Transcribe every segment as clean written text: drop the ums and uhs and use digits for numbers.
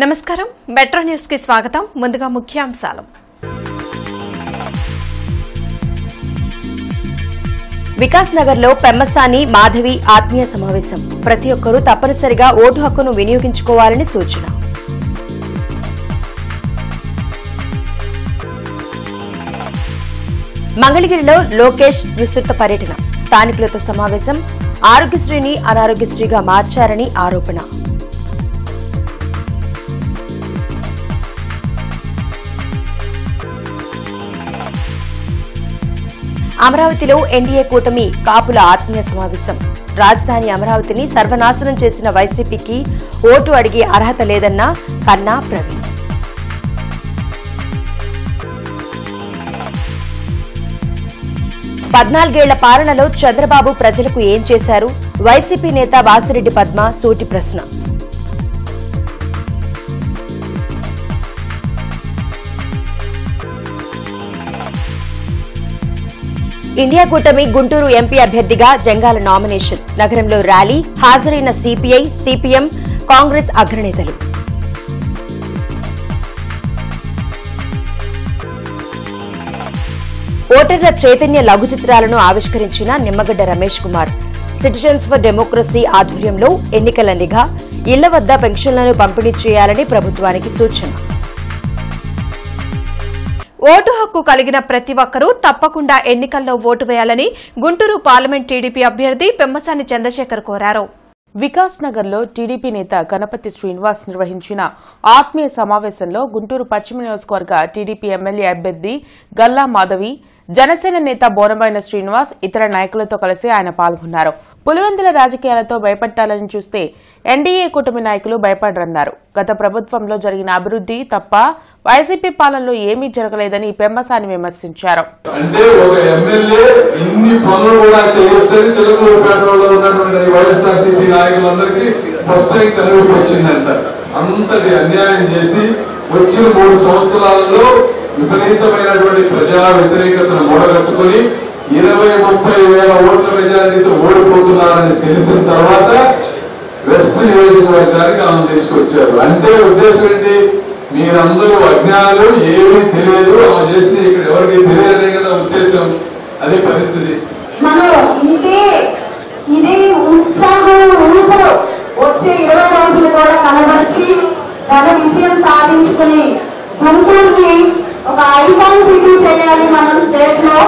నమస్కారం metro news కి స్వాగతం ముందుగా ముఖ్యాంశాలు వికాస్ నగర్ లో పెమ్మసాని మాధవి ఆత్మీయ సమావేశం ప్రతి ఒక్కరూ తప్పనిసరిగా ఓటు హక్కును వినియోగించుకోవాలని సూచన మంగళగిరిలో లోకేష్ విస్తృత పర్యటన స్థానికులతో సమావేశం ఆరోగ్యశ్రీని అనారోగ్యశ్రీగా మార్చారని ఆరోపణ అమరావతిలో ఎన్డీఏ కూటమి కాపుల ఆత్మీయ సమావేశం రాజధాని అమరావతిని సర్వనాశనం చేసిన వైసీపీకి ఓటు అడిగే అర్హత లేదన్న కన్నా ప్రవీణ్. పద్నాలుగేళ్ల పాలనలో చంద్రబాబు ప్రజలకు ఏం చేశారు? వైసీపీ నేత వాసిరెడ్డి పద్మ సూటి ప్రశ్న. ఇండియా కూటమి గుంటూరు ఎంపీ అభ్యర్థిగా జంగాల నామినేషన్ నగరంలో ర్యాలీ హాజరైన సిపిఐ సిపిఎం కాంగ్రెస్ అగ్రనేతలు. ఓటర్ల చైతన్య లఘు చిత్రాలను ఆవిష్కరించిన Nimmagadda Ramesh Kumar. Citizens for democracy ఆధ్వర్యంలో ఎన్నికల నిఘా ఇళ్ల వద్ద పెన్షన్లను పంపిణీ చేయాలని ప్రభుత్వానికి సూచన. ఓటు హక్కు కలిగిన ప్రతి ఒక్కరూ తప్పకుండా ఎన్నికల్లో ఓటు వేయాలని గుంటూరు పార్లమెంట్ టీడీపీ అభ్యర్థి పెమ్మసాని చంద్రశేఖర్ కోరారు. వికాస్ నగర్ లో టీడీపీ నేత గణపతి శ్రీనివాస్ నిర్వహించిన ఆత్మీయ సమావేశంలో గుంటూరు పశ్చిమ నియోజకవర్గ టీడీపీ ఎమ్మెల్యే అభ్యర్థి గల్లా మాధవి, జనసేన నేత బోనబోయిన శ్రీనివాస్ ఇతర నాయకులతో కలిసి ఆయన పాల్గొన్నారు. పులివెందుల రాజకీయాలతో భయపెట్టాలని చూస్తే ఎన్డీఏ కూటమి నాయకులు భయపడరన్నారు. గత ప్రభుత్వంలో జరిగిన అభివృద్ధి తప్ప వైసీపీ పాలనలో ఏమీ జరగలేదని పెమ్మసాని విమర్శించారు. అంటే ఒక ఎమ్మెల్యే ఇన్ని పనులు కూడా చేయొచ్చని తెలుగుపేటలో ఉన్నటువంటి వైఎస్ఆర్సీపీ నాయకులందరికీ ఫస్ట్ టైం కనువిప్పు వచ్చిందంట. అంతటి అన్యాయం చేసి వచ్చిన 3 సంవత్సరాల్లో విపరీతమైనటువంటి ప్రజా వ్యతిరేకతను మూడగట్టుకుని 20-30 వేల ఓట్ల మెజారిటీతో ఓడిపోతున్నారని తెలిసిన తర్వాత వెస్ట్ నియోజకవర్గానికి ఆమె తీసుకొచ్చారు. అంటే ఉద్దేశం ఏంటి? మీరందరూ అజ్ఞానులు, ఏమీ తెలియదు, ఆమె చేసి ఇక్కడ ఎవరికి తెలియదనే కదా ఉద్దేశం. అది పరిస్థితి. వచ్చే 20 రోజులు కూడా కనబరిచి ఘన విజయం సాధించుకుని గుంటూరుని ఒక ఐకాన్ సిటీ చేయాలి మనం స్టేట్ లో.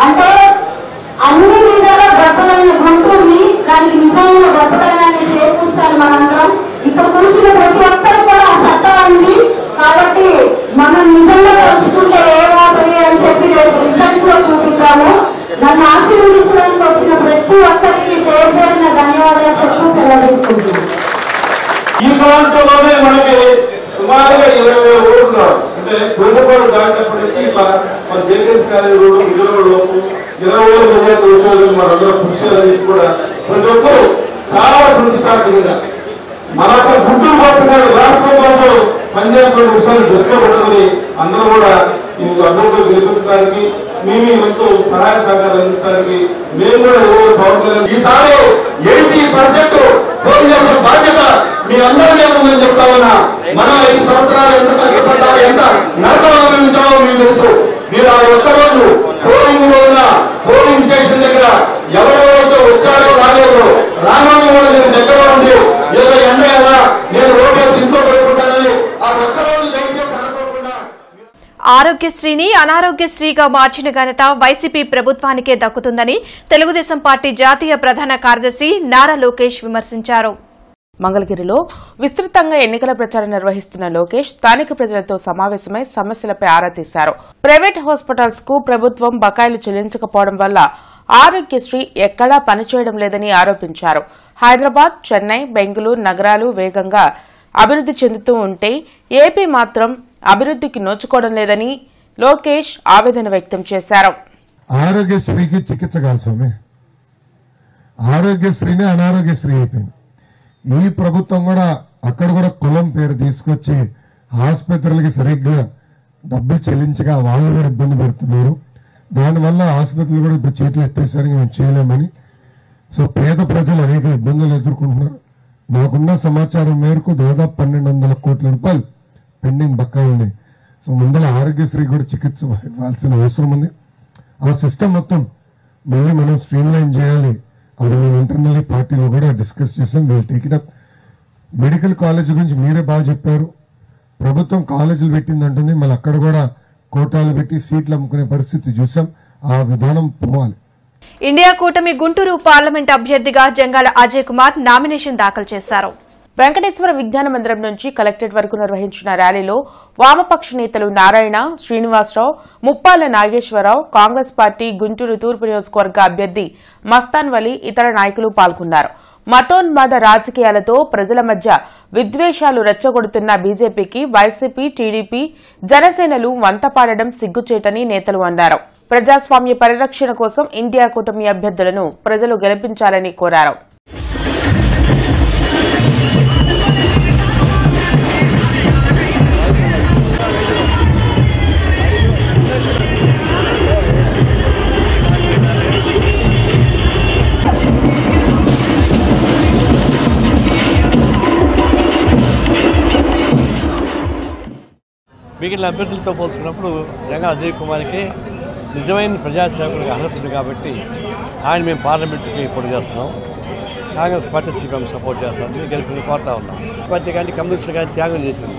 అంటే అన్ని విధాల గొప్పదైన గుంటూరుని దానికి నిజమైన గొప్పదనాన్ని చేకూర్చాలి మనందరం. ఇక్కడ కూర్చున్న ప్రతి ఒక్కరు కూడా ఆ సత్తా ఉంది. కాబట్టి మనం నిజంగా తెలుసుకుంటే ఏమవుతుంది అని చెప్పి రేపు రిజల్ట్ లో చూపిద్దాము. నన్ను ఆశీర్వదించడానికి వచ్చిన ప్రతి ఒక్కరికి పేరు పేరున ధన్యవాదాలు చెప్పి సెలవు తీసుకుంటున్నాను. ఈ ప్రాంతంలోనే మనకి సుమారుగా 20,000 ఓట్లు అంటే ప్రభుత్వాలు దాటినప్పటి నుంచి మన జేకేఎస్ కాలేజీ రోడ్డు విజయవాడలోపు 20,000 మెజార్టీ వచ్చేందుకు మనందరూ కృషి చేయాలని కూడా ప్రతి ఒక్కరు చాలా ప్రతిష్టాత్మకంగా మనకు గుంటూరు కోసం రాష్ట్రం కోసం పనిచేస్తున్న విషయాలు దృష్టిలో పెట్టుకుని అందరూ కూడా ఈ అభివృద్ధి గెలిపించడానికి మేము ఎంతో సహాయ సహకారాలు అందించడానికి మేము కూడా పవన్ కళ్యాణ్ ఈసారి 80% పోటీ చేసిన బాధ్యత మీ అందరికీ ఉందని చెప్తా ఉన్నా. మనం 5 సంవత్సరాలు ఎంత కష్టపడ్డా, ఎంత నరకం అనుభవించామో మీకు తెలుసు. మీరు ఆ ఒక్కరోజు పోలింగ్ లో ఉన్న పోలింగ్ స్టేషన్ దగ్గర ఎవరెవరైతే వచ్చారో రాలేదో రానున్న కూడా నేను దగ్గర ఉండి ఏదో ఎండ ఎలా నేను ఓటేసి ఇంట్లో పెట్టుకుంటానని ఆ ఒక్కరోజు దయచేసి అనుకోకుండా. ఆరోగ్యశ్రీని అనారోగ్యశ్రీగా మార్చిన ఘనత వైసీపీ ప్రభుత్వానికే దక్కుతుందని తెలుగుదేశం పార్టీ జాతీయ ప్రధాన కార్యదర్శి నారా లోకేష్ విమర్శించారు. మంగళగిరిలో విస్తృతంగా ఎన్నికల ప్రచారం నిర్వహిస్తున్న లోకేష్ స్థానిక ప్రజలతో సమావేశమై సమస్యలపై ఆరా తీశారు. ప్రైవేట్ హాస్పిటల్స్ కు ప్రభుత్వం బకాయిలు చెల్లించకపోవడం వల్ల ఆరోగ్యశ్రీ ఎక్కడా పనిచేయడం లేదని ఆరోపించారు. హైదరాబాద్, చెన్నై, బెంగళూరు నగరాలు వేగంగా అభివృద్ధి చెందుతూ ఉంటే ఏపీ మాత్రం అభివృద్ధికి నోచుకోవడం లేదని లోకేష్ ఆవేదన వ్యక్తం చేశారు. ఆరోగ్యశ్రీకి చికిత్స కాదు స్వామి, ఆరోగ్యశ్రీని అనారోగ్యశ్రీ అయిపోయింది. ఈ ప్రభుత్వం కూడా అక్కడ కూడా కులం పేరు తీసుకొచ్చి ఆసుపత్రులకి సరిగ్గా డబ్బులు చెల్లించగా వాళ్ళు కూడా ఇబ్బంది పడుతున్నారు. దానివల్ల ఆసుపత్రులు కూడా ఇప్పుడు చేతులు ఎత్తేసరికి మేము చేయలేమని. సో పేద ప్రజలు అనేక ఇబ్బందులు ఎదుర్కొంటున్నారు. నాకున్న సమాచారం మేరకు దాదాపు 1200 కోట్ల రూపాయలు పెండింగ్ బకాయిలు ఉన్నాయి. సో ముందర ఆరోగ్యశ్రీ కూడా చికిత్స ఇవ్వాల్సిన అవసరం ఉంది. ఆ సిస్టమ్ మొత్తం మళ్ళీ మనం స్ట్రీమ్ లైన్ చేయాలి. అది మేము ఇంటర్నల్లీ పార్టీలో కూడా డిస్కస్ చేసాం. వీళ్ళు take it up. Medical college గురించి మీరే బాగా చెప్పారు. ప్రభుత్వం కాలేజీలు పెట్టిందంటుంది, మళ్ళీ అక్కడ కూడా కోటాలు పెట్టి సీట్లు అమ్ముకునే పరిస్థితి చూసాం. ఆ విధానం పోవాలి. ఇండియా కూటమి గుంటూరు పార్లమెంట్ అభ్యర్థిగా జంగాల అజయ్ కుమార్ నామినేషన్ దాఖలు చేశారు. వెంకటేశ్వర విజ్ఞాన మందిరం నుంచి కలెక్టరేట్ వరకు నిర్వహించిన ర్యాలీలో వామపక్ష నేతలు నారాయణ, శ్రీనివాసరావు, ముప్పాల నాగేశ్వరరావు, కాంగ్రెస్ పార్టీ గుంటూరు తూర్పు నియోజకవర్గ అభ్యర్థి మస్తాన్ వలీ ఇతర నాయకులు పాల్గొన్నారు. మతోన్మాద రాజకీయాలతో ప్రజల మధ్య విద్వేషాలు రెచ్చగొడుతున్న బీజేపీకి వైసీపీ, టీడీపీ, జనసేనలు వంతపాడడం సిగ్గుచేటని నేతలు అన్నారు. ప్రజాస్వామ్య పరిరక్షణ కోసం ఇండియా కూటమి అభ్యర్థులను ప్రజలు గెలిపించాలని కోరారు. మిగిలిన అభ్యర్థులతో పోల్చుకున్నప్పుడు జంగాల అజయ్ కుమార్కి నిజమైన ప్రజాసేవకుడికి అర్హత ఉంది కాబట్టి ఆయన మేము పార్లమెంట్కి పోటీ చేస్తున్నాం. కాంగ్రెస్ పార్టీ సిపిఎం సపోర్ట్ చేస్తాం. గెలిపి కోరుతా ఉన్నాం. పార్టీ కానీ కమ్యూనిస్టులు కానీ త్యాగం చేసింది.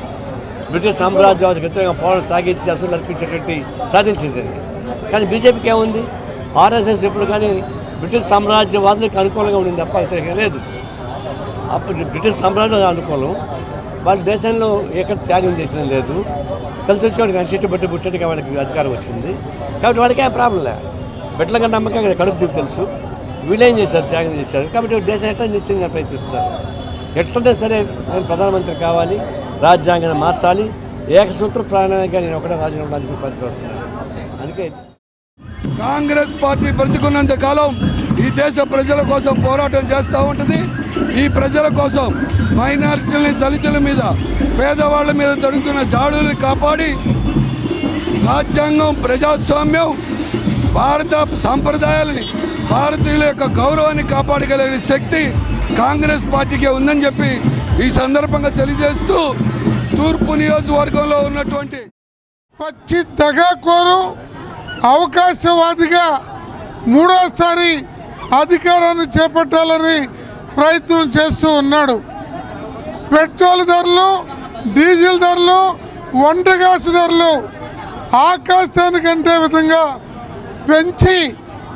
బ్రిటిష్ సామ్రాజ్యానికి వ్యతిరేకంగా పోరాటం సాగించి అసలు అర్పించేటువంటి సాధించింది అది. కానీ బీజేపీకి ఏముంది? ఆర్ఎస్ఎస్ ఎప్పుడు కానీ బ్రిటిష్ సామ్రాజ్యవాదులకు అనుకూలంగా ఉండింది తప్ప వ్యతిరేకంగా లేదు. అప్పుడు బ్రిటిష్ సామ్రాజ్యం అనుకూలం. వాళ్ళ దేశంలో ఎక్కడ త్యాగం చేసినా లేదు. కలిసి వచ్చేవాడికి అనిష్ట బట్టి పుట్టడానికి వాళ్ళకి అధికారం వచ్చింది కాబట్టి వాళ్ళకి ఏం ప్రాబ్లం లేదు. బిడ్డల కన్నా నమ్మకం కడుపు తీపి తెలుసు. వీళ్ళేం చేశారు? త్యాగం చేశారు కాబట్టి దేశం ఎట్లా నిశ్చయంగా ప్రయత్నిస్తున్నారు. ఎట్లంటే సరే నేను ప్రధానమంత్రి కావాలి, రాజ్యాంగాన్ని మార్చాలి, ఏకసూత్ర ప్రాణాయంగా నేను ఒకటే రాజ్యాంగానికి పరిధి వస్తున్నాను. అందుకే కాంగ్రెస్ పార్టీ బ్రతికున్నంత కాలం ఈ దేశ ప్రజల కోసం పోరాటం చేస్తూ ఉంటుంది. ఈ ప్రజల కోసం మైనారిటీలని, దళితుల మీద, పేదవాళ్ల మీద జరుగుతున్న జాడుల్ని కాపాడి రాజ్యాంగం, ప్రజాస్వామ్యం, భారత సంప్రదాయాలని, భారతీయుల యొక్క గౌరవాన్ని కాపాడగలిగే శక్తి కాంగ్రెస్ పార్టీకే ఉందని చెప్పి ఈ సందర్భంగా తెలియజేస్తూ తూర్పు నియోజకవర్గంలో ఉన్నటువంటి పచ్చి దగాకోరు అవకాశవాదిగా మూడోసారి అధికారాన్ని చేపట్టాలని ప్రయత్నం చేస్తూ ఉన్నాడు. పెట్రోల్ ధరలు, డీజిల్ ధరలు, వంట గ్యాస్ ధరలు ఆకాశానికంటే విధంగా పెంచి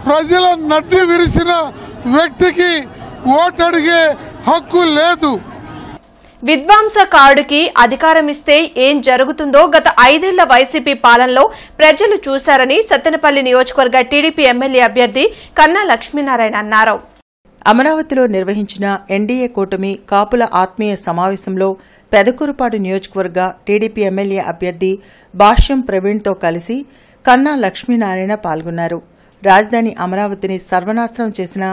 ప్రజల నడ్డి విరిసిన వ్యక్తికి ఓటు అడిగే హక్కు లేదు. విధ్వంసకారుడికి అధికారం ఇస్తే ఏం జరుగుతుందో గత 5 ఏళ్ల వైసీపీ పాలనలో ప్రజలు చూశారని సత్తెనపల్లి నియోజకవర్గ టీడీపీ ఎమ్మెల్యే అభ్యర్థి కన్నా లక్ష్మీనారాయణ అన్నారు. అమరావతిలో నిర్వహించిన ఎన్డీఏ కూటమి కాపుల ఆత్మీయ సమావేశంలో పెదకూరుపాడు నియోజకవర్గ టీడీపీ ఎమ్మెల్యే అభ్యర్థి భాష్యం ప్రవీణ్తో కలిసి కన్నా లక్ష్మీనారాయణ పాల్గొన్నారు. రాజధాని అమరావతిని సర్వనాశనం చేసిన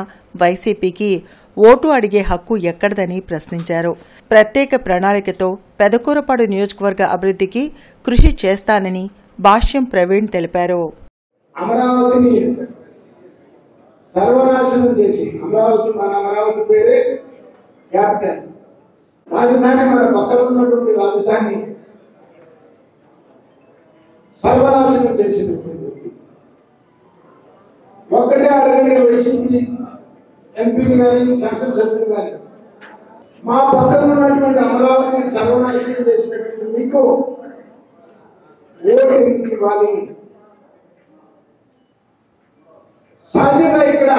వైసీపీకి ఓటు అడిగే హక్కు ఎక్కడదని ప్రశ్నించారు. ప్రత్యేక ప్రణాళికతో పెదకూరుపాడు నియోజకవర్గ అభివృద్ధికి కృషి చేస్తానని భాష్యం ప్రవీణ్ తెలిపారు. అమరావతిని సర్వనాశనం చేసి, అమరావతి మన అమరావతి పేరే క్యాపిటల్, రాజధాని మన పక్కన ఉన్నటువంటి రాజధాని సర్వనాశనం చేసినటువంటి ఒక్కటే అడగండి వైసీపీ ఎంపీని కానీ శాసనసభ్యులు కానీ, మా పక్కన ఉన్నటువంటి అమరావతిని సర్వనాశనం చేసినటువంటి మీకు ఓటు ఎందుకు ఇవ్వాలి? సహజంగా ఇక్కడ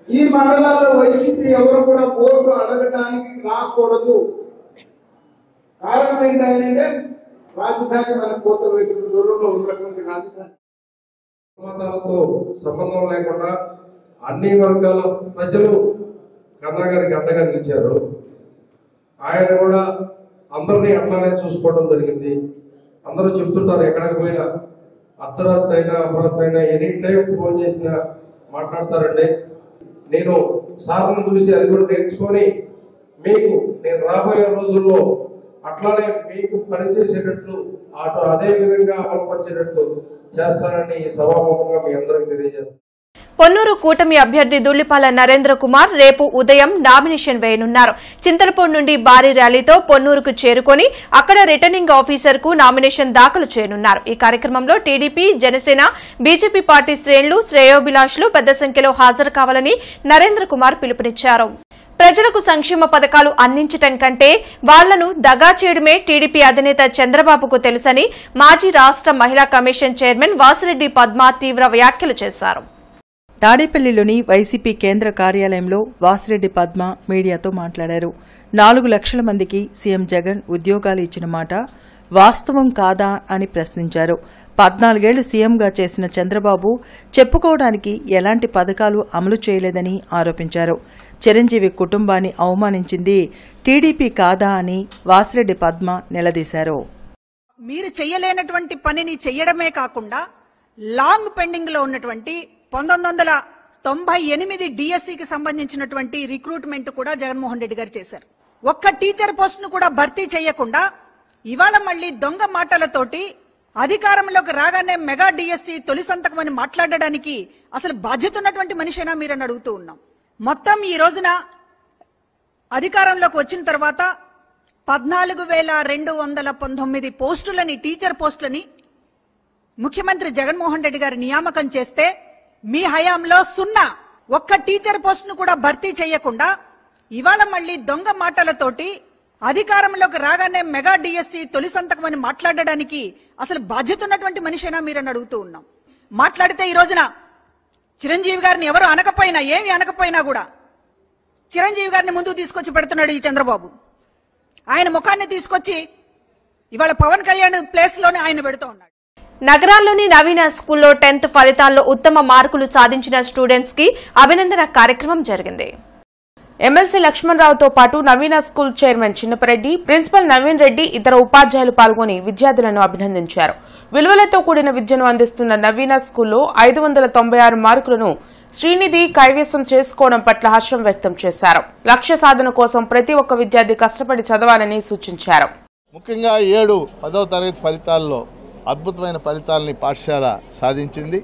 ఈ మండలాల్లో వైసీపీ ఎవరు కూడా ఓటు అడగటానికి రాకూడదు. కారణం ఏంటంటే రాజధాని మన కోత వైపు దూరంలో ఉన్నటువంటి రాజధాని. మతాలతో సంబంధం లేకుండా అన్ని వర్గాల ప్రజలు కన్నా గారికి అండగా నిలిచారు. ఆయన కూడా అందరినీ అట్లానే చూసుకోవడం జరిగింది. అందరూ చెప్తుంటారు, ఎక్కడికి పోయినా అర్ధరాత్రి అయినా అపరాత్రి అయినా ఎనీ టైం ఫోన్ చేసినా మాట్లాడతారండి. నేను సార్ను చూసి అది కూడా నేర్చుకొని మీకు నేను రాబోయే రోజుల్లో అట్లానే మీకు పనిచేసేటట్లు అదే విధంగా అమలుపరిచేటట్లు చేస్తానని సభాముఖంగా మీ అందరికి తెలియజేస్తాను. పొన్నూరు కూటమి అభ్యర్థి దుల్లిపాల నరేంద్ర కుమార్ రేపు ఉదయం నామినేషన్ వేయనున్నారు. చింతలపూడి నుండి భారీ ర్యాలీతో పొన్నూరుకు చేరుకుని అక్కడ రిటర్నింగ్ ఆఫీసర్ కు నామినేషన్ దాఖలు చేయనున్నారు. ఈ కార్యక్రమంలో టీడీపీ, జనసేన, బీజేపీ పార్టీ శ్రేణులు, శ్రేయోభిలాషులు పెద్ద సంఖ్యలో హాజరు కావాలని నరేంద్ర కుమార్ పిలుపునిచ్చారు. ప్రజలకు సంక్షేమ పథకాలు అందించటం కంటే వాళ్లను దగా చేయడమే టీడీపీ అధినేత చంద్రబాబుకు తెలుసని మాజీ రాష్ట్ర మహిళా కమిషన్ చైర్మన్ వాసిరెడ్డి పద్మ తీవ్ర వ్యాఖ్యలు చేశారు. తాడేపల్లిలోని వైసీపీ కేంద్ర కార్యాలయంలో వాసిరెడ్డి పద్మ మీడియాతో మాట్లాడారు. 4 లక్షల మందికి సీఎం జగన్ ఉద్యోగాలు ఇచ్చిన మాట వాస్తవం కాదా అని ప్రశ్నించారు. 14 ఏళ్లు సీఎంగా చేసిన చంద్రబాబు చెప్పుకోవడానికి ఎలాంటి పథకాలు అమలు చేయలేదని ఆరోపించారు. చిరంజీవి కుటుంబాన్ని అవమానించింది టీడీపీ కాదా అని వాసిరెడ్డి పద్మ నిలదీశారు. మీరు చెయ్యలేనటువంటి పనిని చెయ్యడమే కాకుండా లాంగ్ పెండింగ్ లో ఉన్నటువంటి 1998 డిఎస్సికి సంబంధించినటువంటి రిక్రూట్మెంట్ కూడా జగన్మోహన్ రెడ్డి గారు చేశారు. ఒక్క టీచర్ పోస్ట్ ను కూడా భర్తీ చేయకుండా ఇవాళ మళ్లీ దొంగ మాటలతోటి అధికారంలోకి రాగానే మెగా డిఎస్సి తొలి సంతకం అని మాట్లాడడానికి అసలు బాధ్యత ఉన్నటువంటి మనిషేనా మీరని అడుగుతూ ఉన్నాం. మొత్తం ఈ రోజున అధికారంలోకి వచ్చిన తర్వాత 14,219 పోస్టులని, టీచర్ పోస్టులని ముఖ్యమంత్రి జగన్మోహన్ రెడ్డి గారి నియామకం చేస్తే మీ హయాంలో 0 ఒక్క టీచర్ పోస్ట్ ను కూడా భర్తీ చేయకుండా ఇవాళ మళ్లీ దొంగ మాటలతోటి అధికారంలోకి రాగానే మెగా డిఎస్సి తొలి సంతకం అని మాట్లాడడానికి అసలు బాధ్యత ఉన్నటువంటి మనిషేనా మీరని అడుగుతూ ఉన్నాం. మాట్లాడితే ఈ రోజున చిరంజీవి గారిని ఎవరు అనకపోయినా, ఏమి అనకపోయినా కూడా చిరంజీవి గారిని ముందుకు తీసుకొచ్చి పెడుతున్నాడు ఈ చంద్రబాబు. ఆయన ముఖాన్ని తీసుకొచ్చి ఇవాళ పవన్ కళ్యాణ్ ప్లేస్ లోనే ఆయన పెడుతూ ఉన్నాడు. నగరాల్లోని నవీన స్కూల్లో 10th ఫలితాల్లో ఉత్తమ మార్కులు సాధించిన స్టూడెంట్స్ కి అభినందన కార్యక్రమం జరిగింది. ఎమ్మెల్సీ లక్ష్మణరావుతో పాటు Naveena school chairman Chinnapareddy, principal Naveen Reddy, ఇతర ఉపాధ్యాయులు పాల్గొని విద్యార్థులను అభినందించారు. విలువలతో కూడిన విద్యను అందిస్తున్న నవీన స్కూల్లో 596 మార్కులను శ్రీనిధి కైవసం చేసుకోవడం పట్ల హర్షం వ్యక్తం చేశారు. లక్ష్య సాధన కోసం ప్రతి ఒక్క విద్యార్థి కష్టపడి చదవాలని సూచించారు. ముఖ్యంగా 7 10వ తరగతి ఫలితాల్లో అద్భుతమైన ఫలితాలని పాఠశాల సాధించింది.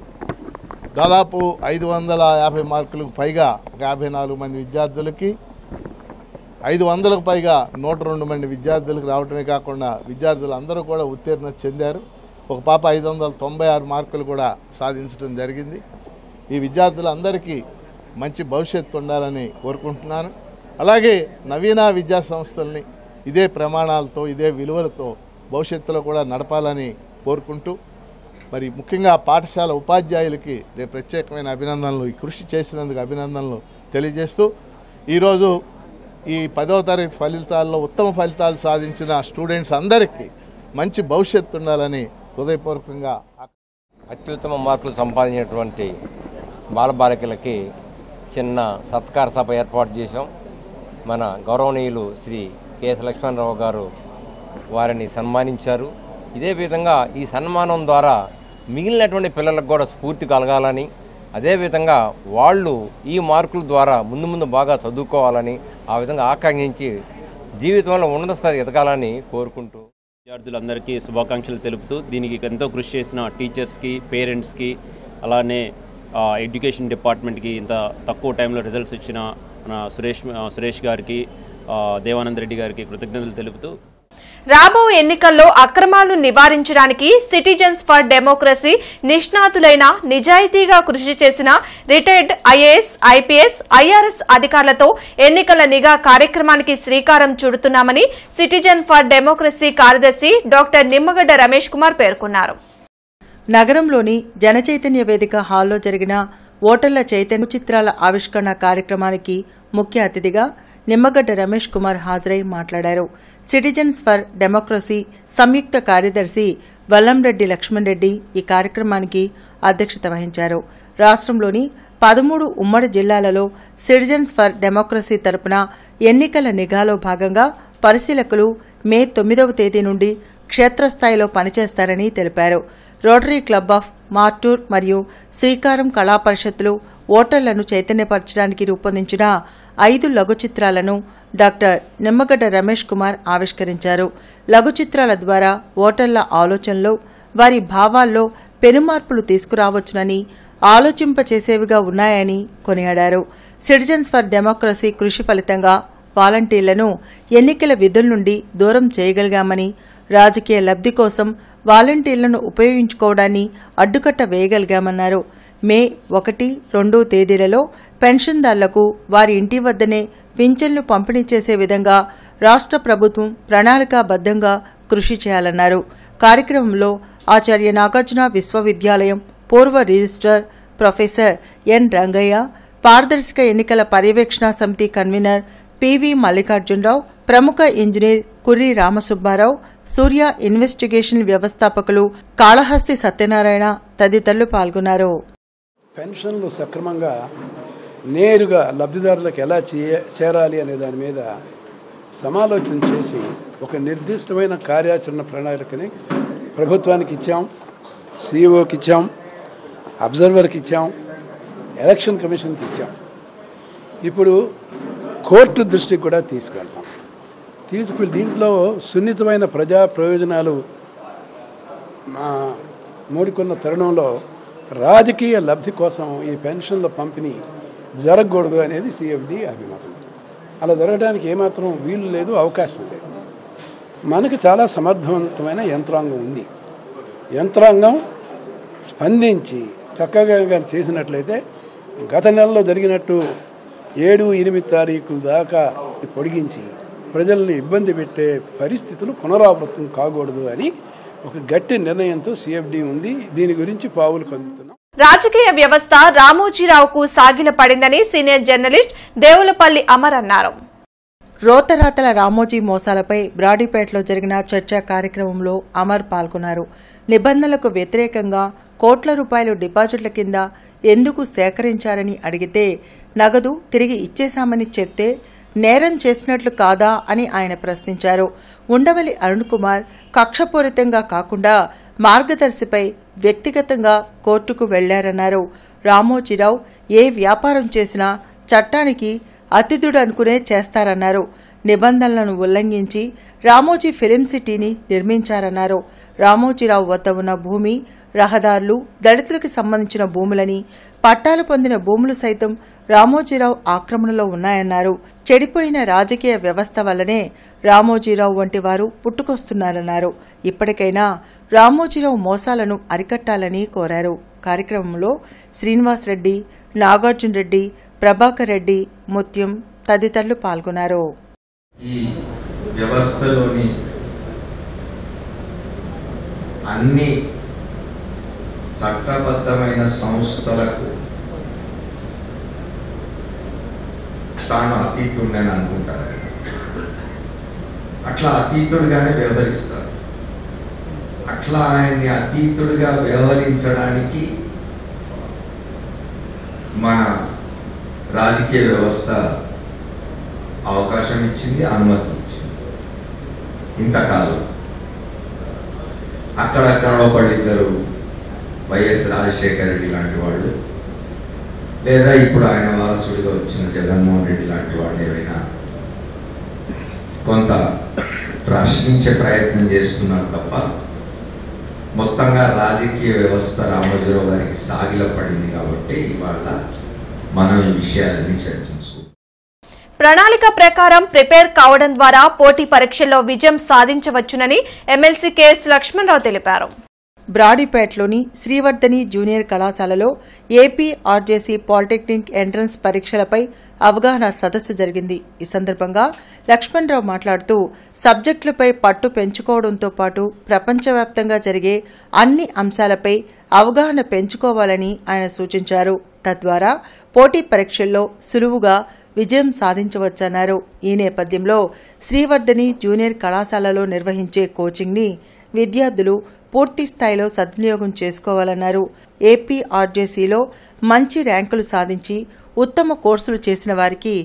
దాదాపు 550 మార్కులకు పైగా 54 మంది విద్యార్థులకి, 500కు పైగా 102 మంది విద్యార్థులకు రావడమే కాకుండా విద్యార్థులు అందరూ కూడా ఉత్తీర్ణత చెందారు. ఒక పాప 596 మార్కులు కూడా సాధించడం జరిగింది. ఈ విద్యార్థులందరికీ మంచి భవిష్యత్తు ఉండాలని కోరుకుంటున్నాను. అలాగే నవీన విద్యా సంస్థల్ని ఇదే ప్రమాణాలతో, ఇదే విలువలతో భవిష్యత్తులో కూడా నడపాలని కోరుకుంటూ, మరి ముఖ్యంగా పాఠశాల ఉపాధ్యాయులకి నేను ప్రత్యేకమైన అభినందనలు, ఈ కృషి చేసినందుకు అభినందనలు తెలియజేస్తూ, ఈరోజు ఈ 10వ తరగతి ఫలితాల్లో ఉత్తమ ఫలితాలు సాధించిన స్టూడెంట్స్ అందరికీ మంచి భవిష్యత్తు ఉండాలని హృదయపూర్వకంగా. అత్యుత్తమ మార్కులు సంపాదించినటువంటి బాలబాలికలకి చిన్న సత్కార సభ ఏర్పాటు చేశాం. మన గౌరవనీయులు శ్రీ కెఎస్ లక్ష్మణరావు గారు వారిని సన్మానించారు. ఇదే విధంగా ఈ సన్మానం ద్వారా మిగిలినటువంటి పిల్లలకు కూడా స్ఫూర్తి కలగాలని, అదేవిధంగా వాళ్ళు ఈ మార్కుల ద్వారా ముందు బాగా చదువుకోవాలని, ఆ విధంగా ఆకాంక్షించి జీవితంలో ఉన్నత స్థాయి ఎదగాలని కోరుకుంటూ విద్యార్థులందరికీ శుభాకాంక్షలు తెలుపుతూ, దీనికి ఎంతో కృషి చేసిన టీచర్స్కి, పేరెంట్స్కి, అలానే ఎడ్యుకేషన్ డిపార్ట్మెంట్కి, ఇంత తక్కువ టైంలో రిజల్ట్స్ ఇచ్చిన మన సురేష్ గారికి, దేవానంద్ రెడ్డి గారికి కృతజ్ఞతలు తెలుపుతూ, రాబో ఎన్నికల్లో అక్రమాలను నివారించడానికి సిటిజన్స్ ఫర్ డెమోక్రసీ నిష్ణాతులైన, నిజాయితీగా కృషి చేసిన రిటైర్డ్ ఐఏఎస్, ఐపీఎస్, ఐఆర్ఎస్ అధికారులతో ఎన్నికల నిఘా కార్యక్రమానికి శ్రీకారం చుడుతున్నామని సిటిజన్ ఫర్ డెమోక్రసీ కార్యదర్శి డాక్టర్ నిమ్మగడ్డ రమేష్ కుమార్ పేర్కొన్నారు. నగరంలోని జనచైతన్య వేదిక హాల్లో జరిగిన ఓటర్ల చైతన్య చిత్రాల ఆవిష్కరణ కార్యక్రమానికి ముఖ్య అతిథిగా నిమ్మగడ్డ రమేష్ కుమార్ హాజరై మాట్లాడారు. సిటిజన్స్ ఫర్ డెమోక్రసీ సంయుక్త కార్యదర్శి వల్లంరెడ్డి లక్ష్మణ్ రెడ్డి ఈ కార్యక్రమానికి అధ్యక్షత వహించారు. రాష్ట్రంలోని 13 ఉమ్మడి జిల్లాలలో సిటిజన్స్ ఫర్ డెమోక్రసీ తరపున ఎన్నికల నిఘాలో భాగంగా పరిశీలకులు మే 9వ తేదీ నుండి క్షేత్రస్థాయిలో పనిచేస్తారని తెలిపారు. రోటరీ క్లబ్ ఆఫ్ మార్టూర్ మరియు శ్రీకారం కళా పరిషత్తులు ఓటర్లను చైతన్యపరచడానికి రూపొందించిన 5 లఘు చిత్రాలను డాక్టర్ నిమ్మగడ్డ రమేష్ కుమార్ ఆవిష్కరించారు. లఘు చిత్రాల ద్వారా ఓటర్ల ఆలోచనలో, వారి భావాల్లో పెనుమార్పులు తీసుకురావచ్చునని, ఆలోచింపచేసేవిగా ఉన్నాయని కొనియాడారు. సిటిజన్స్ ఫర్ డెమోక్రసీ కృషి ఫలితంగా వాలంటీర్లను ఎన్నికల విధుల నుండి దూరం చేయగలిగామని, రాజకీయ లబ్ధి కోసం వాలంటీర్లను ఉపయోగించుకోవడాన్ని అడ్డుకట్ట వేయగలిగామన్నారు. మే 1, 2 తేదీలలో పెన్షన్దారులకు వారి ఇంటి వద్దనే పింఛన్లు పంపిణీ చేసే విధంగా రాష్ట్ర ప్రభుత్వం ప్రణాళికాబద్ధంగా కృషి చేయాలన్నారు. కార్యక్రమంలో ఆచార్య నాగార్జున విశ్వవిద్యాలయం పూర్వ రిజిస్ట్రార్ ప్రొఫెసర్ ఎన్ రంగయ్య, పారదర్శక ఎన్నికల పర్యవేక్షణ సమితి కన్వీనర్ పివి మల్లికార్జునరావు, ప్రముఖ ఇంజనీర్ కుర్రి రామసుబ్బారావు, సూర్య ఇన్వెస్టిగేషన్ వ్యవస్థాపకులు కాళహస్తి సత్యనారాయణ తదితరులు పాల్గొన్నారు. పెన్షన్లు సక్రమంగా నేరుగా లబ్ధిదారులకు ఎలా చేరాలి అనే దాని మీద సమాలోచన చేసి ఒక నిర్దిష్టమైన కార్యాచరణ ప్రణాళికని ప్రభుత్వానికి ఇచ్చాం, సిఇఓకి ఇచ్చాం, అబ్జర్వర్కి ఇచ్చాం, ఎలక్షన్ కమిషన్కి ఇచ్చాం. ఇప్పుడు కోర్టు దృష్టికి కూడా తీసుకెళ్తాం. దీంట్లో సున్నితమైన ప్రజా ప్రయోజనాలు మూడుకున్న తరుణంలో రాజకీయ లబ్ధి కోసం ఈ పెన్షన్ల పంపిణీ జరగకూడదు అనేది సిఎఫ్డి అభిమతం. అలా జరగడానికి ఏమాత్రం వీలు లేదు, అవకాశం లేదు. మనకు చాలా సమర్థవంతమైన యంత్రాంగం ఉంది. యంత్రాంగం స్పందించి చక్కగా చేసినట్లయితే గత నెలలో జరిగినట్టు 7, 8 తారీఖుల దాకా పొడిగించి ప్రజల్ని ఇబ్బంది పెట్టే పరిస్థితులు పునరావృతం కాకూడదు అని ఒక గట్టి నిర్ణయంతో సిఎఫ్డి ఉంది. దీని గురించి పావులు కదుపుతున్నాం. రాజకీయ వ్యవస్థ రామోజీరావుకు సాగిల పడిందని సీనియర్ జర్నలిస్ట్ దేవులపల్లి అమర్ అన్నారు. రోతరాతల రామోజీ మోసాలపై బ్రాడీపేటలో జరిగిన చర్చా కార్యక్రమంలో అమర్ పాల్గొన్నారు. నిబంధనలకు వ్యతిరేకంగా కోట్ల రూపాయలు డిపాజిట్ల కింద ఎందుకు సేకరించారని అడిగితే నగదు తిరిగి ఇచ్చేశామని చెప్తే నేరం చేసినట్లు కాదా అని ఆయన ప్రశ్నించారు. ఉండవల్లి అరుణ్ కుమార్ కక్షపూరితంగా కాకుండా మార్గదర్శిపై వ్యక్తిగతంగా కోర్టుకు వెళ్లారన్నారు. రామోజీరావు ఏ వ్యాపారం చేసినా చట్టానికి అతిథుడు అనుకునే చేస్తారన్నారు. నిబంధనలను ఉల్లంఘించి రామోజీ ఫిలిం సిటీని నిర్మించారన్నారు. రామోజీరావు వద్ద ఉన్న భూమి, రహదారులు దళితులకు సంబంధించిన భూములని, పట్టాలు పొందిన భూములు సైతం రామోజీరావు ఆక్రమణలో ఉన్నాయన్నారు. చెడిపోయిన రాజకీయ వ్యవస్థ వల్లనే రామోజీరావు వంటి వారు పుట్టుకొస్తున్నారన్నారు. ఇప్పటికైనా రామోజీరావు మోసాలను అరికట్టాలని కోరారు. కార్యక్రమంలో శ్రీనివాస్ రెడ్డి, నాగార్జున రెడ్డి, ప్రభాకర్ రెడ్డి, ముత్యం తదితరులు పాల్గొన్నారు. ఈ వ్యవస్థలోని అన్ని చట్టబద్ధమైన సంస్థలకు తాను అతీతుడని అనుకుంటారు. అట్లా అతీతుడిగానే వ్యవహరిస్తారు. అట్లా ఆయన్ని అతీతుడిగా వ్యవహరించడానికి మన రాజకీయ వ్యవస్థ అవకాశం ఇచ్చింది, అనుమతి ఇచ్చింది. ఇంతకాలం అక్కడక్కడ ఒకళ్ళిద్దరు వైఎస్ రాజశేఖర రెడ్డి లాంటి వాళ్ళు, లేదా ఇప్పుడు ఆయన వారసుడిగా వచ్చిన జగన్మోహన్ రెడ్డి లాంటి వాళ్ళు ఏమైనా కొంత ప్రశ్నించే ప్రయత్నం చేస్తున్నారు తప్ప మొత్తంగా రాజకీయ వ్యవస్థ రామోజీరావు గారికి సాగిల పడింది. కాబట్టి ఇవాళ మనం ఈ విషయాలన్నీ చర్చించుకుంటాం. ప్రణాళిక ప్రకారం ప్రిపేర్ కావడం ద్వారా పోటీ పరీక్షల్లో విజయం సాధించవచ్చునని ఎమ్మెల్సీ కెఎస్ లక్ష్మణరావు తెలిపారు. బ్రాడీపేటలోని శ్రీవర్ధని జూనియర్ కళాశాలలో ఏపీ ఆర్జేసీ పాలిటెక్నిక్ ఎంట్రన్స్ పరీక్షలపై అవగాహన సదస్సు జరిగింది. ఈ సందర్భంగా లక్ష్మణరావు మాట్లాడుతూ సబ్జెక్టులపై పట్టు పెంచుకోవడంతో పాటు ప్రపంచవ్యాప్తంగా జరిగే అన్ని అంశాలపై అవగాహన పెంచుకోవాలని ఆయన సూచించారు. తద్వారా పోటీ పరీక్షల్లో సులువుగా విజయం సాధించవచ్చన్నారు. ఈ నేపథ్యంలో శ్రీవర్ధని జూనియర్ కళాశాలలో నిర్వహించే కోచింగ్ని విద్యార్థులు పూర్తి స్థాయిలో సద్వినియోగం చేసుకోవాలన్నారు. ఏపీ ఆర్జేసీలో మంచి ర్యాంకులు సాధించి ఉత్తమ కోర్సులు చేసిన వారికి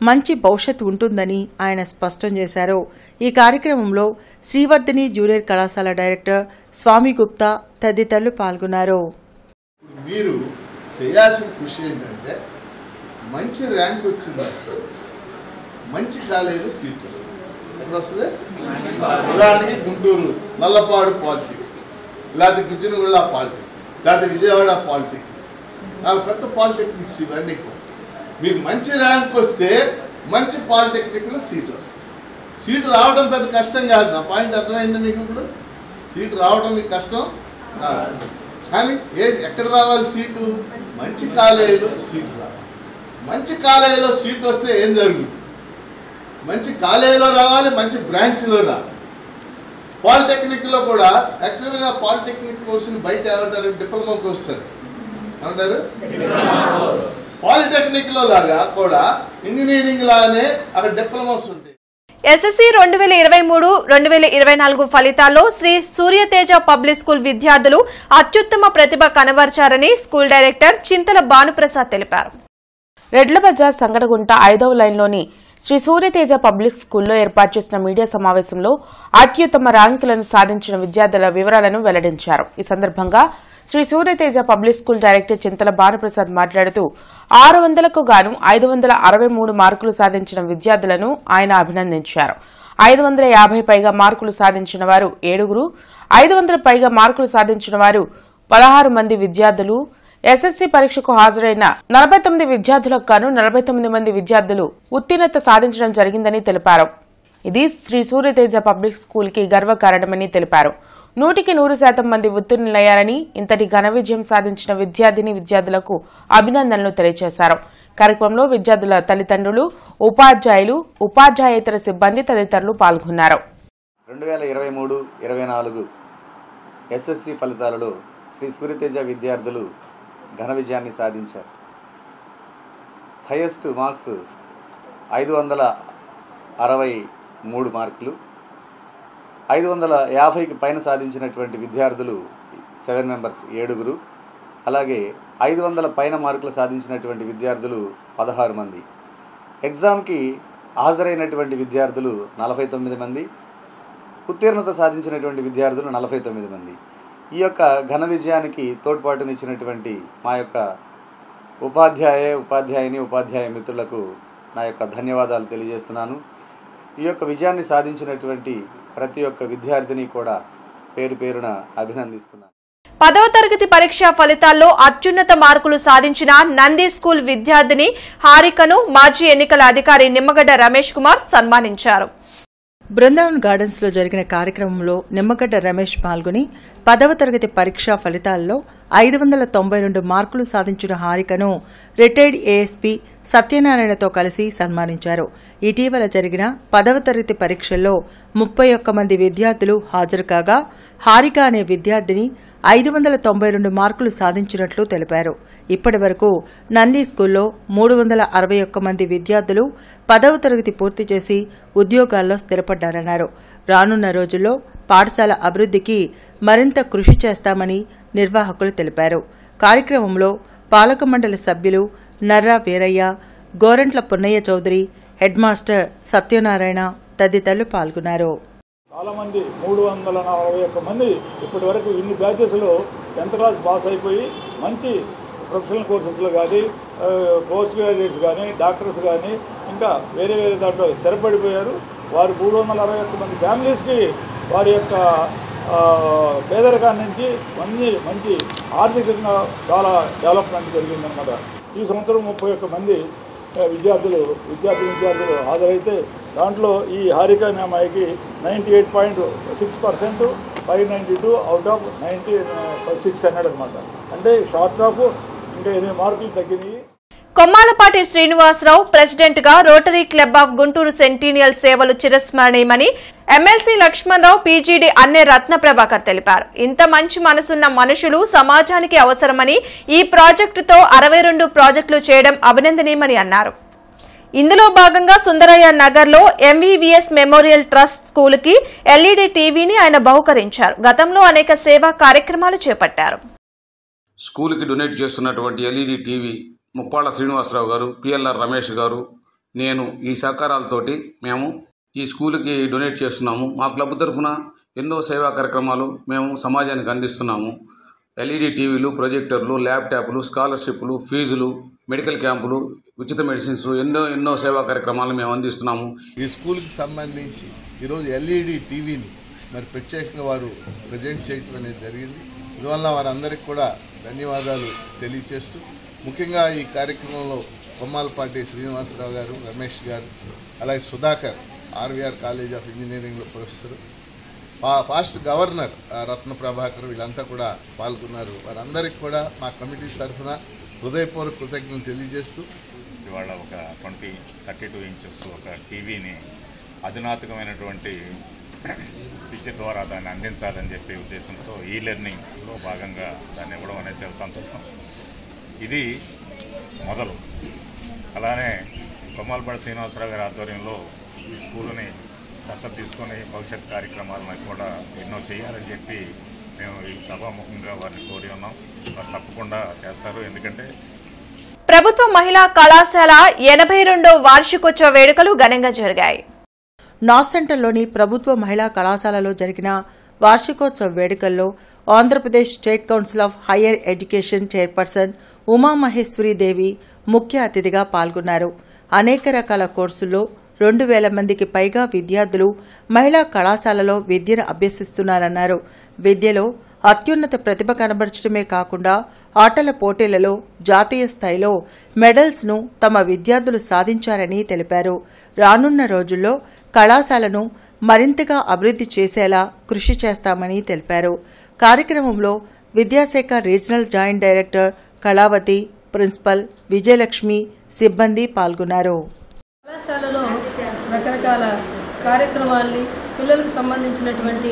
మంచి భవిష్యత్తు ఉంటుందని ఆయన స్పష్టం చేశారు. ఈ కార్యక్రమంలో శ్రీవర్ధని జూనియర్ కళాశాల డైరెక్టర్ స్వామి గుప్తా తదితరులు పాల్గొన్నారు. మీరు చేయాల్సిన కృషి ఏంటంటే మంచి ర్యాంక్ వచ్చింది, మంచి కాలేజీలో సీట్ వస్తుంది. ఎక్కడ వస్తుంది? ఉదాహరణకి గుంటూరు నల్లపాడు పాలిటెక్, లేకపోతే గుజ్జనగూడ పాలిటెక్, లేకపోతే విజయవాడ పాలిటెక్, పెద్ద పాలిటెక్నిక్స్ ఇవన్నీ మీకు మంచి ర్యాంక్ వస్తే మంచి పాలిటెక్నిక్లో సీట్ వస్తుంది. సీటు రావడం పెద్ద కష్టం కాదు. నా పాయింట్ అర్థమైంది మీకు? ఇప్పుడు సీటు రావడం మీకు కష్టం కాదు, కానీ ఎక్కడ రావాలి సీటు? మంచి కాలేజీలో సీటు రావాలి. మంచి కాలేజీలో సీట్ వస్తే ఏం జరుగుతుంది? మంచి కాలేజీలో రావాలి, మంచి బ్రాంచ్లో రావాలి. పాలిటెక్నిక్లో కూడా యాక్చువల్గా పాలిటెక్నిక్ కోర్సుని బయట ఏమంటారు? డిప్లొమా కోర్స్ అని ఏమంటారు? పాలిటెక్నిక్లో లాగా కూడా ఇంజనీరింగ్ లాగానే అక్కడ డిప్లొమాస్ ఉంటాయి. ఎస్ఎస్సీ 2023-2024 ఫలితాల్లో శ్రీ సూర్యతేజ పబ్లిక్ స్కూల్ విద్యార్థులు అత్యుత్తమ ప్రతిభ కనబర్చారని స్కూల్ డైరెక్టర్ చింతల భానుప్రసాద్ తెలిపారు. రెడ్ల బజార్ సంగడగుంట 5వ లైన్లోని శ్రీ సూర్యతేజ పబ్లిక్ స్కూల్లో ఏర్పాటు చేసిన మీడియా సమావేశంలో అత్యుత్తమ ర్యాంకులను సాధించిన విద్యార్థుల వివరాలను వెల్లడించారు. ఈ సందర్భంగా Shri Suryateja public school director Chintala Bhanuprasad మాట్లాడుతూ 600కు గాను 563 మార్కులు సాధించిన విద్యార్థులను ఆయన అభినందించారు. 550 పైగా మార్కులు సాధించిన వారు 7, 500 పైగా మార్కులు సాధించిన వారు 16 మంది విద్యార్థులు, ఎస్ఎస్సీ పరీక్షకు హాజరైన 49 విద్యార్థులకు గాను 49 మంది విద్యార్థులు ఉత్తీర్ణత సాధించడం జరిగిందని తెలిపారు. ఇది శ్రీ సూర్యతేజ పబ్లిక్ స్కూల్ కి గర్వకారణమని తెలిపారు. 100% మంది ఉత్తీర్ణులయ్యారని, ఇంతటి ఘన విజయం సాధించిన విద్యార్థులకు అభినందనలు తెలియజేశారు. కార్యక్రమంలో విద్యార్థుల తల్లిదండ్రులు, ఉపాధ్యాయులు, ఉపాధ్యాయేతర సిబ్బంది తదితరులు పాల్గొన్నారు. 2023-24 ఎస్ఎస్సీ ఫలితాలలో శ్రీ సూర్యతేజ విద్యార్థులు ఘన విజయాన్ని సాధించారు. హైయెస్ట్ మార్క్స్ 563 మార్కులు, 550కి పైన సాధించినటువంటి విద్యార్థులు 7 మెంబర్స్ 7, అలాగే 500 పైన మార్కులు సాధించినటువంటి విద్యార్థులు 16 మంది. ఎగ్జామ్కి హాజరైనటువంటి విద్యార్థులు 49 మంది, ఉత్తీర్ణత సాధించినటువంటి విద్యార్థులు 49 మంది. ఈ యొక్క ఘన విజయానికి తోడ్పాటునిచ్చినటువంటి మా యొక్క ఉపాధ్యాయ మిత్రులకు నా యొక్క ధన్యవాదాలు తెలియజేస్తున్నాను. ఈ యొక్క విజయాన్ని సాధించినటువంటి ప్రతి ఒక్క విద్యార్థిని కూడా పేరు పేరున అభినందిస్తున్నాను. 10వ తరగతి పరీక్షా ఫలితాల్లో అత్యున్నత మార్కులు సాధించిన నంది స్కూల్ విద్యార్థిని హారికను మాజీ ఎన్నికల అధికారి నిమ్మగడ్డ రమేష్ కుమార్ సన్మానించారు. బృందావన్ గార్డెన్స్ లో జరిగిన కార్యక్రమంలో నిమ్మగడ్డ రమేష్ పాల్గొని 10వ తరగతి పరీక్షా ఫలితాల్లో 592 మార్కులు సాధించిన హారికను రిటైర్డ్ ఏఎస్పీ సత్యనారాయణతో కలిసి సన్మానించారు. ఇటీవల జరిగిన 10వ తరగతి పరీక్షల్లో 31 మంది విద్యార్థులు హాజరు కాగా హారిక అనే విద్యార్థిని 592 మార్కులు సాధించినట్లు తెలిపారు. ఇప్పటి వరకు నంది స్కూల్లో 361 మంది విద్యార్థులు 10వ తరగతి పూర్తి చేసి ఉద్యోగాల్లో స్థిరపడ్డారన్నారు. రానున్న రోజుల్లో పాఠశాల అభివృద్ధికి మరింత కృషి చేస్తామని నిర్వాహకులు తెలిపారు. కార్యక్రమంలో పాలక మండలి సభ్యులు నర్రా వీరయ్య, గోరంట్ల పున్నయ్య చౌదరి, హెడ్ మాస్టర్ సత్యనారాయణ తదితరులు పాల్గొన్నారు. చాలామంది 341 మంది ఇప్పటి వరకు ఇన్ని బ్యాచెస్లో 10th క్లాస్ పాస్ అయిపోయి మంచి ప్రొఫెషనల్ కోర్సెస్లో కానీ పోస్ట్ గ్రాడ్యుయేట్స్ కానీ డాక్టర్స్ కానీ ఇంకా వేరే దాంట్లో స్థిరపడిపోయారు. వారు 361 మంది ఫ్యామిలీస్కి వారి యొక్క పేదరికాన్ని నుంచి మంచి ఆర్థికంగా చాలా డెవలప్మెంట్ జరిగిందనమాట. ఈ సంవత్సరం 31 మంది విద్యార్థులు హాజరైతే దాంట్లో ఈ హారిక అనే అమ్మాయికి 98.6%, 592 అవుట్ ఆఫ్ 9600 అనమాట. అంటే షార్ట్ ఆఫ్ ఇంకా 8 మార్కులు తగ్గినాయి. కొమ్మాలపాటి శ్రీనివాసరావు ప్రెసిడెంట్ గా rotary club of Guntur centennial సేవలు చిరస్మరణీయమని ఎమ్మెల్సీ లక్ష్మణరావు, పీజీడీ అన్నే రత్నప్రభాకర్ తెలిపారు. ఇంత మంచి మనసున్న మనుషులు సమాజానికి అవసరమని ఈ ప్రాజెక్టుతో 62 ప్రాజెక్టులు చేయడం అభినందనీయమని అన్నారు. ఇందులో భాగంగా సుందరయ్య నగర్ లో ఎంవీవీఎస్ మెమోరియల్ ట్రస్ట్ స్కూల్ కి ఎల్ఈడీ టీవీని ఆయన బహుకరించారు. గతంలో అనేక సేవా కార్యక్రమాలు చేపట్టారు. స్కూల్ కి డొనేట్ చేస్తున్నటువంటి ఎల్ఈడీ టీవీ ముప్పాళ్ల శ్రీనివాసరావు గారు, పిఎల్ఆర్ రమేష్ గారు, నేను ఈ సహకారాలతోటి మేము ఈ స్కూల్కి డొనేట్ చేస్తున్నాము. మా క్లబ్ తరఫున ఎన్నో సేవా కార్యక్రమాలు మేము సమాజానికి అందిస్తున్నాము. ఎల్ఈడీ టీవీలు, ప్రొజెక్టర్లు, ల్యాప్టాప్లు, స్కాలర్షిప్లు, ఫీజులు, మెడికల్ క్యాంపులు, ఉచిత మెడిసిన్స్, ఎన్నో సేవా కార్యక్రమాలు మేము అందిస్తున్నాము. ఈ స్కూల్కి సంబంధించి ఈరోజు ఎల్ఈడీ టీవీని మరి ప్రత్యేకంగా వారు ప్రజెంట్ చేయటం అనేది జరిగింది. అందువల్ల వారందరికీ కూడా ధన్యవాదాలు తెలియచేస్తూ ముఖ్యంగా ఈ కార్యక్రమంలో కొమ్మాలపాటి శ్రీనివాసరావు గారు, రమేష్ గారు, అలాగే సుధాకర్ ఆర్వీఆర్ కాలేజ్ ఆఫ్ ఇంజనీరింగ్లో ప్రొఫెసర్, పాస్ట్ గవర్నర్ రత్న ప్రభాకర్ వీళ్ళంతా కూడా పాల్గొన్నారు. వారందరికీ కూడా మా కమిటీ తరఫున హృదయపూర్వక కృతజ్ఞతలు తెలియజేస్తూ ఇవాళ ఒక 32 ఇంచెస్ ఒక టీవీని అధునాతకమైనటువంటి పిక్చర్ ద్వారా దాన్ని అందించాలని చెప్పే ఉద్దేశంతో ఈ లెర్నింగ్లో భాగంగా దాన్ని ఇవ్వడం అనేది చాలా సంతోషం. ఇది మొదలు. అలానే కొమ్మాలపాటి శ్రీనివాసరావు గారి ఆధ్వర్యంలో ఈ స్కూల్ని దత్తత తీసుకొని భవిష్యత్ కార్యక్రమాలను కూడా ఎన్నో చేయాలని చెప్పి మేము ఈ సభాముఖంగా వారిని కోరి ఉన్నాం. వారు తప్పకుండా చేస్తారు. ఎందుకంటే ప్రభుత్వ మహిళా కళాశాల 82వ వార్షికోత్సవ వేడుకలు ఘనంగా జరిగాయి. నాస్ సెంటర్లోని ప్రభుత్వ మహిళా కళాశాలలో జరిగిన వార్షికోత్సవ వేడుకల్లో Andhra Pradesh state council of higher education chairperson Umamaheswari Devi ముఖ్య అతిథిగా పాల్గొన్నారు. అనేక రకాల కోర్సుల్లో 2,000 మందికి పైగా విద్యార్థులు మహిళా కళాశాలలో విద్యను అభ్యసిస్తున్నారన్నారు. విద్యలో అత్యున్నత ప్రతిభ కనబరచడమే కాకుండా ఆటల పోటీలలో జాతీయ స్థాయిలో మెడల్స్ను తమ విద్యార్థులు సాధించారని తెలిపారు. రానున్న రోజుల్లో కళాశాలను మరింతగా అభివృద్ధి చేసేలా కృషి చేస్తామని తెలిపారు. కార్యక్రమంలో విద్యాశాఖ regional joint director Kalavathi, principal Vijayalakshmi, సిబ్బంది పాల్గొన్నారు. కళాశాలలో రకరకాల కార్యక్రమాల్ని పిల్లలకు సంబంధించినటువంటి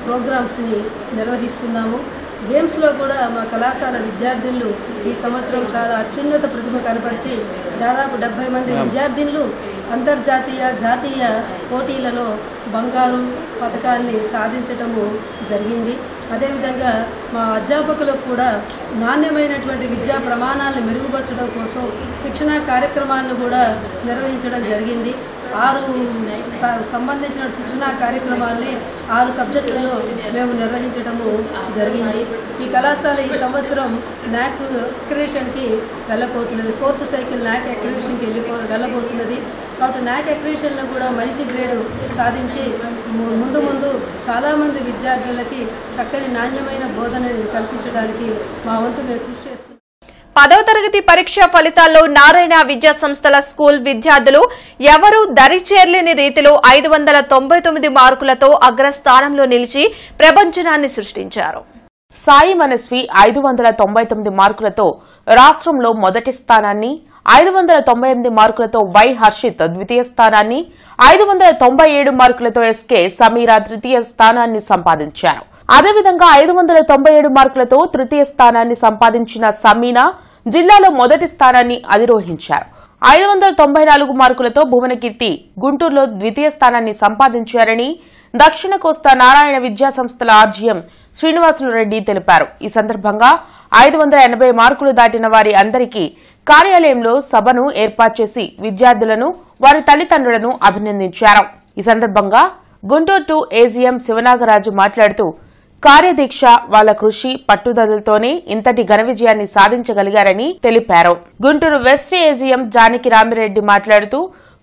ప్రోగ్రామ్స్ని నిర్వహిస్తున్నాము. గేమ్స్లో కూడా మా కళాశాల విద్యార్థినులు ఈ సంవత్సరం చాలా అత్యున్నత ప్రతిభ కనపరిచి దాదాపు 70 మంది విద్యార్థినులు అంతర్జాతీయ, జాతీయ పోటీలలో బంగారు పథకాన్ని సాధించటము జరిగింది. అదేవిధంగా మా అధ్యాపకులకు కూడా నాణ్యమైనటువంటి విద్యా ప్రమాణాలను మెరుగుపరచడం కోసం శిక్షణా కార్యక్రమాలను కూడా నిర్వహించడం జరిగింది. 6 సంబంధించిన శిక్షణా కార్యక్రమాలని 6 సబ్జెక్టులలో మేము నిర్వహించడము జరిగింది. ఈ కళాశాల ఈ సంవత్సరం నాక్ అక్రిడిషన్కి వెళ్ళబోతున్నది. 4th సైకిల్ నాక్ అక్రిడిషన్కి వెళ్ళబోతున్నది. కాబట్టి నాక్ అక్రిడిషన్లో కూడా మంచి గ్రేడు సాధించి ముందు చాలామంది విద్యార్థులకి చక్కని నాణ్యమైన బోధనని కల్పించడానికి మా వంతు మేము కృషి చేస్తున్నాం. 10వ తరగతి పరీక్ష ఫలితాల్లో నారాయణ విద్యా సంస్థల స్కూల్ విద్యార్థులు ఎవరూ దరిచేరలేని రీతిలో 599 మార్కులతో అగ్రస్థానంలో నిలిచి ప్రపంచనాన్ని సృష్టించారు. సాయి మనస్వి 599 మార్కులతో రాష్ట్రంలో మొదటి స్థానాన్ని, 598 మార్కులతో వై హర్షిత్ ద్వితీయ స్థానాన్ని, 597 మార్కులతో ఎస్కే సమీరా తృతీయ స్థానాన్ని సంపాదించారు. అదేవిధంగా 597 మార్కులతో తృతీయ స్థానాన్ని సంపాదించిన సమీనా జిల్లాలో మొదటి స్థానాన్ని అధిరోహించారు. 594 మార్కులతో భువనకీర్తి గుంటూరులో ద్వితీయ స్థానాన్ని సంపాదించారని దక్షిణ కోస్తా నారాయణ విద్యా సంస్థల ఆర్జీఎం శ్రీనివాసులు రెడ్డి తెలిపారు. ఈ సందర్భంగా 580 మార్కులు దాటిన వారి అందరికీ కార్యాలయంలో సభను ఏర్పాటు చేసి విద్యార్థులను, వారి తల్లిదండ్రులను అభినందించారు. ఈ సందర్భంగా గుంటూరు 2 ఏజీఎం శివనాగరాజు మాట్లాడుతూ కార్యదీక్ష, వాళ్ల కృషి, పట్టుదలతోనే ఇంతటి ఘన విజయాన్ని సాధించగలిగారని తెలిపారు. గుంటూరు వెస్ట్ ఏజీఎం జానకి రామిరెడ్డి మాట్లాడుతూ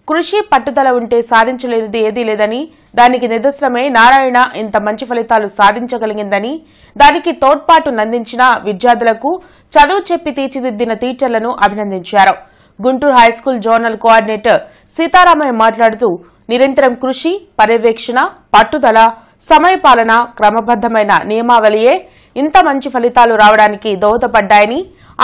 కృషి, పట్టుదల ఉంటే సాధించలేనిది ఏదీ లేదని, దానికి నిదర్శనమే నారాయణ ఇంత మంచి ఫలితాలు సాధించగలిగిందని, దానికి తోడ్పాటునందించిన విద్యార్థులకు, చదువు చెప్పి తీర్చిదిద్దిన టీచర్లను అభినందించారు. Guntur high school zonal coordinator Sitaramayya మాట్లాడుతూ నిరంతరం కృషి, పర్యవేక్షణ, పట్టుదల, సమయపాలన, క్రమబద్దమైన నియమావళియే ఇంత మంచి ఫలితాలు రావడానికి దోహదపడ్డాయని,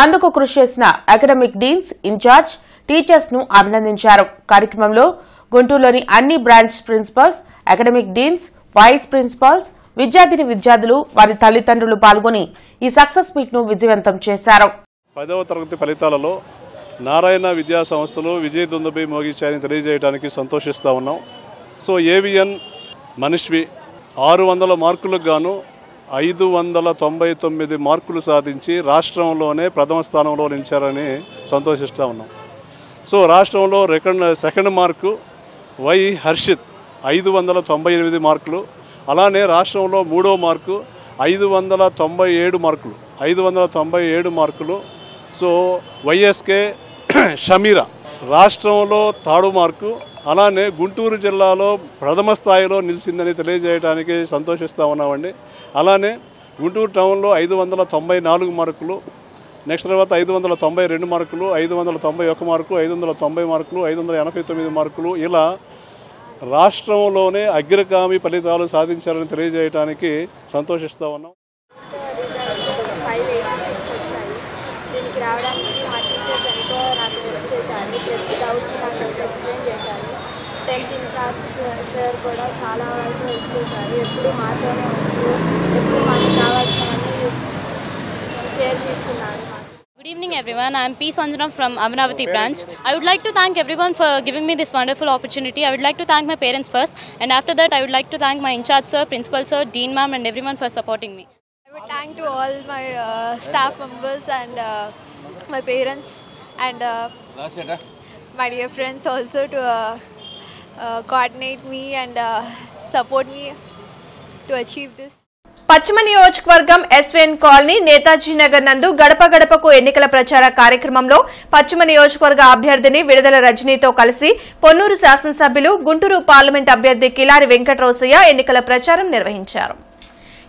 అందుకు కృషి చేసిన అకాడమిక్ డీన్స్, ఇన్ఛార్జ్ టీచర్స్ ను అభినందించారు. కార్యక్రమంలో గుంటూరులోని అన్ని branch principals, academic deans, vice principals, విద్యార్థులు, వారి తల్లిదండ్రులు పాల్గొని ఈ సక్సెస్ మీట్ ను విజయవంతం చేశారు. 10వ తరగతి ఫలితాలలో నారాయణ విద్యా సంస్థలు విజయ దుందుబి మోగించాయని తెలియజేయడానికి సంతోషిస్తూ ఉన్నాం. సో ఏవిఎన్ మనస్వి 600 మార్కులకు గాను 599 మార్కులు సాధించి రాష్ట్రంలోనే ప్రథమ స్థానంలో నిలిచారని సంతోషిస్తూ ఉన్నాం. సో రాష్ట్రంలో సెకండ్ మార్కు వై హర్షిత్ 598 మార్కులు, అలానే రాష్ట్రంలో మూడో మార్కు 597 మార్కులు. సో వైఎస్కే షమీరా రాష్ట్రంలో థర్డ్ మార్కు, అలానే గుంటూరు జిల్లాలో ప్రథమ స్థాయిలో నిలిచిందని తెలియజేయడానికి సంతోషిస్తూ ఉన్నామండి. అలానే గుంటూరు టౌన్లో 594 మార్కులు, నెక్స్ట్ తర్వాత 592 మార్కులు, 591 మార్కులు, 590 మార్కులు, 589 మార్కులు, ఇలా రాష్ట్రంలోనే అగ్రగామి ఫలితాలు సాధించాలని తెలియజేయడానికి సంతోషిస్తూ ఉన్నాం. 586 వచ్చాయి. దీనికి రావడానికి మా టీచర్స్ ఎంతో నాకు హెల్ప్ చేశారు. ప్రతి డౌట్ని నాకు ఎక్స్ప్లెయిన్ చేశారు. 10th ఇన్ఛార్జ్ సార్ కూడా చాలా వరకు హెల్ప్ చేశారు. ఎప్పుడు మాతోనే ఉంటూ ఎప్పుడు మాకు కావాల్సినవన్నీ కేర్ తీసుకున్నారు. Good evening everyone, I am P. Sanjana from Amanavati branch. I would like to thank everyone for giving me this wonderful opportunity. I would like to thank my parents first, and after that I would like to thank my in-charge sir, principal sir, dean ma'am and everyone for supporting me. I would thank to all my staff members and my parents and my dear friends also to coordinate me and support me to achieve this. పశ్చిమ నియోజకవర్గం SVN colony Netaji Nagar నందు గడప గడపకు ఎన్నికల ప్రచార కార్యక్రమంలో పశ్చిమ నియోజకవర్గ అభ్యర్థిని విడుదల రజనీతో కలిసి పొన్నూరు శాసనసభ్యులు గుంటూరు పార్లమెంట్ అభ్యర్థి కిలారి వెంకటరోసయ్య ఎన్నికల ప్రచారం నిర్వహించారు.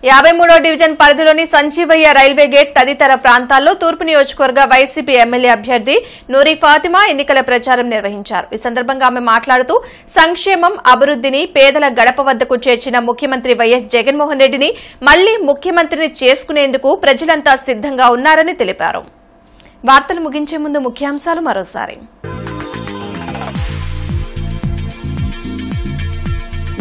53వ డివిజన్ పరిధిలోని సంజీవయ్య రైల్వే గేట్ తదితర ప్రాంతాల్లో తూర్పు నియోజకవర్గ వైసీపీ ఎమ్మెల్యే అభ్యర్థి నూరి ఫాతిమా ఎన్నికల ప్రచారం నిర్వహించారు. ఈ సందర్భంగా ఆమె మాట్లాడుతూ సంక్షేమం, అభివృద్ధిని పేదల గడప వద్దకు చేర్చిన ముఖ్యమంత్రి వైఎస్ జగన్మోహన్ రెడ్డిని మళ్లీ ముఖ్యమంత్రిని చేసుకునేందుకు ప్రజలంతా సిద్ధంగా ఉన్నారని తెలిపారు. వార్తలు ముగించే ముందు ముఖ్యాంశాలు మరోసారి.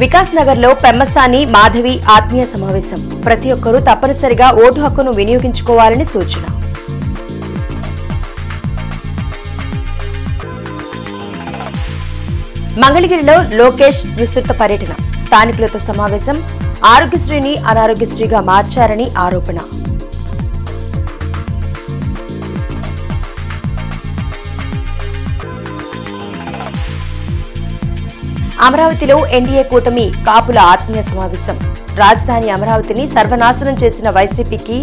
వికాస్ నగర్ లో పెమ్మసాని మాధవి ఆత్మీయ సమావేశం. ప్రతి ఒక్కరూ తప్పనిసరిగా ఓటు హక్కును వినియోగించుకోవాలని సూచన. మంగళగిరిలో లోకేష్ విస్తృత పర్యటన. స్థానికులతో సమావేశం. ఆరోగ్యశ్రీని అనారోగ్యశ్రీగా మార్చారని ఆరోపణ. అమరావతిలో ఎన్డీఏ కూటమి కాపుల ఆత్మీయ సమావేశం. రాజధాని అమరావతిని సర్వనాశనం చేసిన వైసీపీకి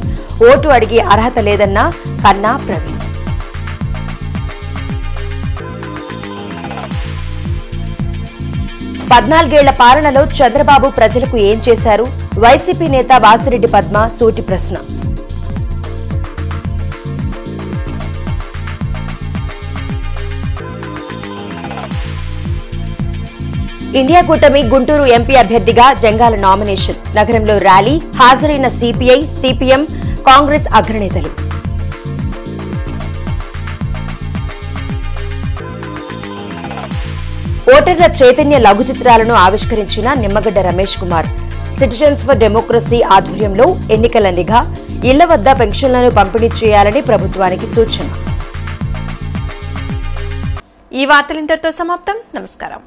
ఓటు అడిగే అర్హత లేదన్న కన్నా ప్రవీణ్. పద్నాలుగేళ్ల పాలనలో చంద్రబాబు ప్రజలకు ఏం చేశారు? వైసీపీ నేత వాసిరెడ్డి పద్మ సూటి ప్రశ్న. ఇండియా కూటమి గుంటూరు ఎంపీ అభ్యర్థిగా జంగాల నామినేషన్. నగరంలో ర్యాలీ. హాజరైన సిపిఐ, సిపిఎం, కాంగ్రెస్ అగ్రనేతలు. ఓటర్ల చైతన్య లఘు చిత్రాలను ఆవిష్కరించిన Nimmagadda Ramesh Kumar. Citizens for democracy ఆధ్వర్యంలో ఎన్నికల నిఘా. ఇళ్ల వద్ద పెన్షన్లను పంపిణీ చేయాలని ప్రభుత్వానికి సూచన. ఈ వార్తలు ఇంతటితో సమాప్తం. నమస్కారం.